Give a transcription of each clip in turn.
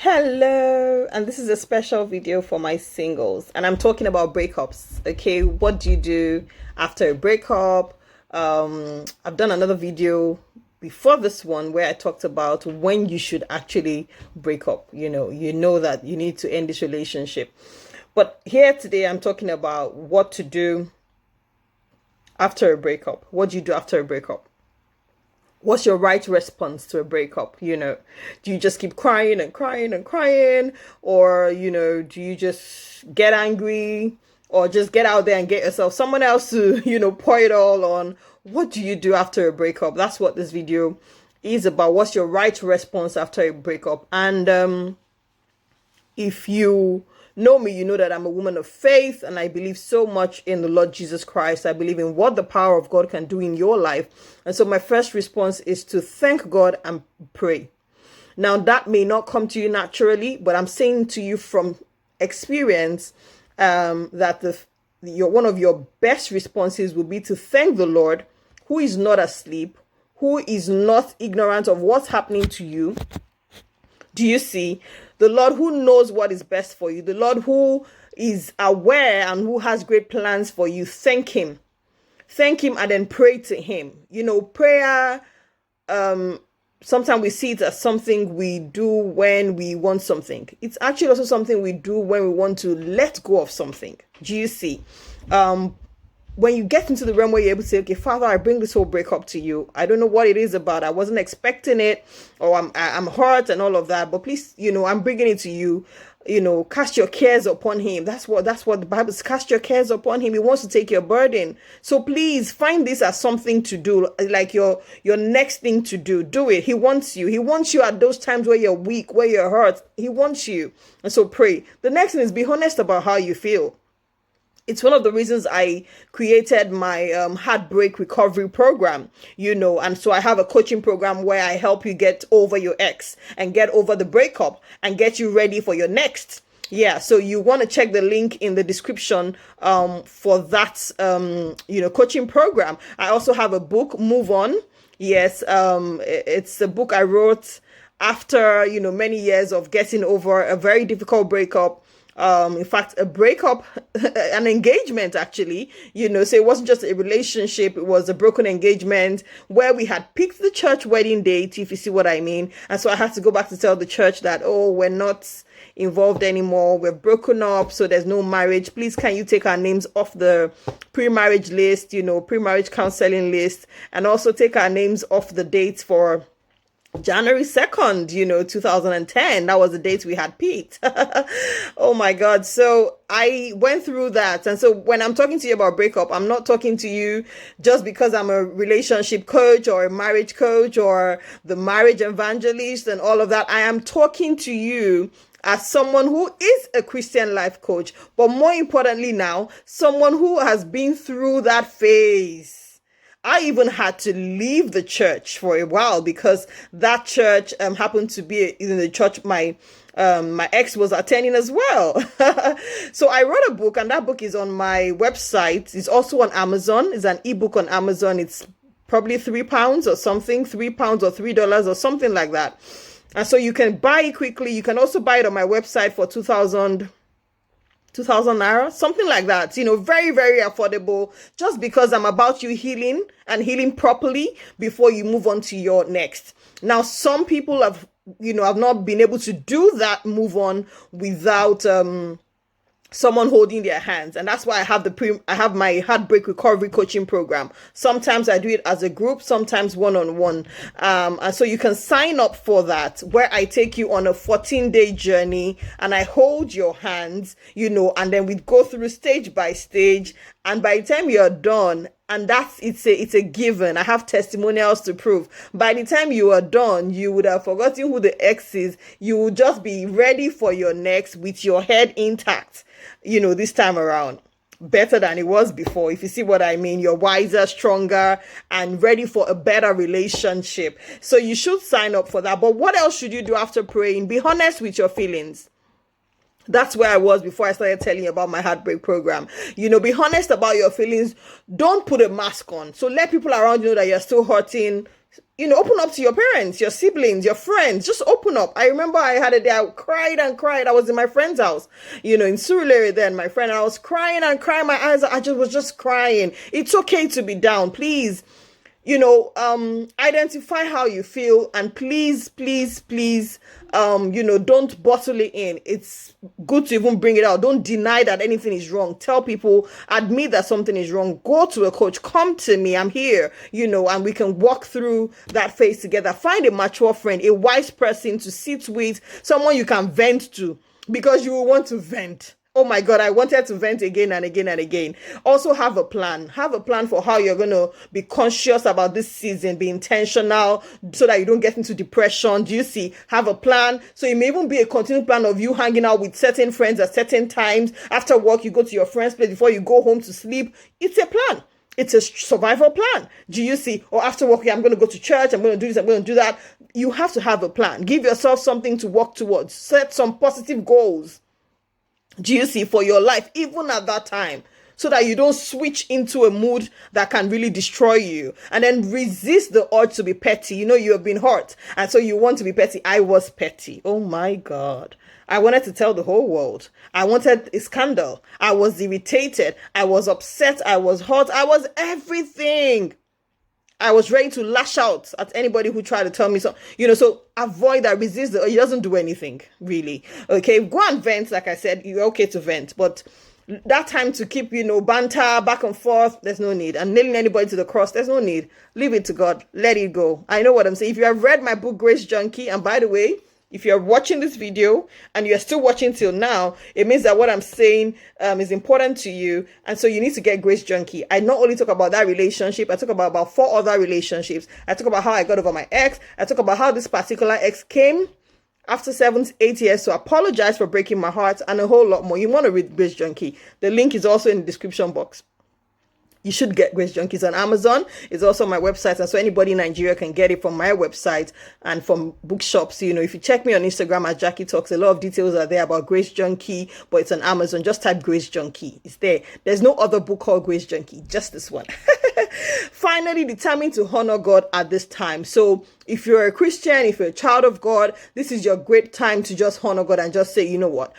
Hello, and this is a special video for my singles, and I'm talking about breakups. Okay, what do you do after a breakup? I've done another video before this one where I talked about when you should actually break up. You know that you need to end this relationship. But here today, I'm talking about what to do after a breakup. What do you do after a breakup? What's your right response to a breakup? Do you just keep crying and crying and crying, or do you just get angry, or just get out there and get yourself someone else to pour it all on? What do you do after a breakup? That's what this video is about. What's your right response after a breakup? And if you know me, you know that I'm a woman of faith, and I believe so much in the Lord Jesus Christ. I believe in what the power of God can do in your life. And so my first response is to thank God and pray. Now, that may not come to you naturally, but I'm saying to you from experience that one of your best responses will be to thank the Lord, who is not asleep, who is not ignorant of what's happening to you. Do you see? The Lord who knows what is best for you, the Lord who is aware and who has great plans for you. Thank him. Thank him and then pray to him. Prayer, sometimes we see it as something we do when we want something. It's actually also something we do when we want to let go of something. Do you see? When you get into the realm where you're able to say, okay, Father, I bring this whole breakup to you. I don't know what it is about. I wasn't expecting it, or I'm hurt and all of that. But please, I'm bringing it to you. Cast your cares upon him. That's what the Bible says. Cast your cares upon him. He wants to take your burden. So please find this as something to do, like your next thing to do. Do it. He wants you. He wants you at those times where you're weak, where you're hurt. He wants you. And so pray. The next thing is be honest about how you feel. It's one of the reasons I created my heartbreak recovery program, and so I have a coaching program where I help you get over your ex and get over the breakup and get you ready for your next. Yeah, so you want to check the link in the description for that, coaching program. I also have a book, Move On. Yes, it's a book I wrote after, many years of getting over a very difficult breakup. In fact, a breakup, an engagement actually, so it wasn't just a relationship, it was a broken engagement where we had picked the church wedding date, if you see what I mean. And so I had to go back to tell the church that, oh, we're not involved anymore. We're broken up. So there's no marriage. Please, can you take our names off the pre-marriage list, pre-marriage counseling list, and also take our names off the dates for January 2nd, 2010. That was the date we had picked. Oh my God. So I went through that. And so when I'm talking to you about breakup, I'm not talking to you just because I'm a relationship coach or a marriage coach or the marriage evangelist and all of that. I am talking to you as someone who is a Christian life coach, but more importantly now, someone who has been through that phase. I even had to leave the church for a while because that church happened to be in the church my ex was attending as well. So I wrote a book, and that book is on my website. It's also on Amazon. It's an ebook on Amazon. It's probably £3 or something, £3 or $3 or something like that. And so you can buy it quickly. You can also buy it on my website for 2,000 naira, something like that, very, very affordable, just because I'm about you healing and healing properly before you move on to your next. Now, some people have not been able to do that move on without someone holding their hands, and that's why I have my heartbreak recovery coaching program. Sometimes I do it as a group, sometimes one-on-one, and so you can sign up for that, where I take you on a 14-day journey and I hold your hands, and then we go through stage by stage, and by the time you're done, and it's a given. I have testimonials to prove. By the time you are done, you would have forgotten who the ex is. You will just be ready for your next with your head intact, this time around. Better than it was before, if you see what I mean. You're wiser, stronger, and ready for a better relationship. So you should sign up for that. But what else should you do after praying? Be honest with your feelings. That's where I was before I started telling you about my heartbreak program. Be honest about your feelings. Don't put a mask on. So let people around you know that you're still hurting. Open up to your parents, your siblings, your friends. Just open up. I remember I had a day I cried and cried. I was in my friend's house, in Surulere then, my friend. I was crying and crying. My eyes, I was just crying. It's okay to be down. Please, identify how you feel, and please, please, please, don't bottle it in. It's good to even bring it out. Don't deny that anything is wrong. Tell people, admit that something is wrong. Go to a coach. Come to me. I'm here, and we can walk through that phase together. Find a mature friend, a wise person to sit with, someone you can vent to, because you will want to vent. Oh my God, I wanted to vent again and again and again. Also have a plan. Have a plan for how you're going to be conscious about this season. Be intentional so that you don't get into depression. Do you see? Have a plan. So it may even be a continued plan of you hanging out with certain friends at certain times. After work, you go to your friend's place before you go home to sleep. It's a plan. It's a survival plan. Do you see? Or after work, I'm going to go to church. I'm going to do this. I'm going to do that. You have to have a plan. Give yourself something to work towards. Set some positive goals. Do you see, for your life, even at that time, so that you don't switch into a mood that can really destroy you, and then resist the urge to be petty. You have been hurt, and so you want to be petty. I was petty. Oh my God. I wanted to tell the whole world. I wanted a scandal. I was irritated. I was upset. I was hurt. I was everything. I was ready to lash out at anybody who tried to tell me so. So avoid that, resist it. It doesn't do anything, really. Okay, go and vent. Like I said, you're okay to vent, but that time to keep, banter back and forth, there's no need. And nailing anybody to the cross, there's no need. Leave it to God. Let it go. I know what I'm saying. If you have read my book, Grace Junkie, and by the way, if you're watching this video and you're still watching till now, it means that what I'm saying is important to you. And so you need to get Grace Junkie. I not only talk about that relationship, I talk about 4 other relationships. I talk about how I got over my ex. I talk about how this particular ex came after 7-8 years to apologize for breaking my heart, and a whole lot more. You want to read Grace Junkie. The link is also in the description box. You should get Grace Junkies on Amazon. It's also my website, and so anybody in Nigeria can get it from my website and from bookshops. If you check me on Instagram at Jackie Talks, a lot of details are there about Grace Junkie, but it's on Amazon. Just type Grace Junkie. It's there. There's no other book called Grace Junkie, just this one. Finally, determined to honor God at this time. So if you're a Christian, if you're a child of God, this is your great time to just honor God and just say, you know what?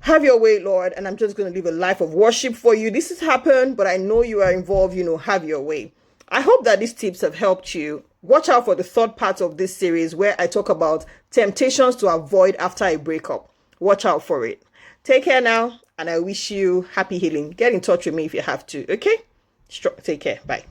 Have your way, Lord, and I'm just going to live a life of worship for you. This has happened, but I know you are involved. Have your way. I hope that these tips have helped you. Watch out for the third part of this series where I talk about temptations to avoid after a breakup. Watch out for it. Take care now, and I wish you happy healing. Get in touch with me if you have to, okay? Take care. Bye.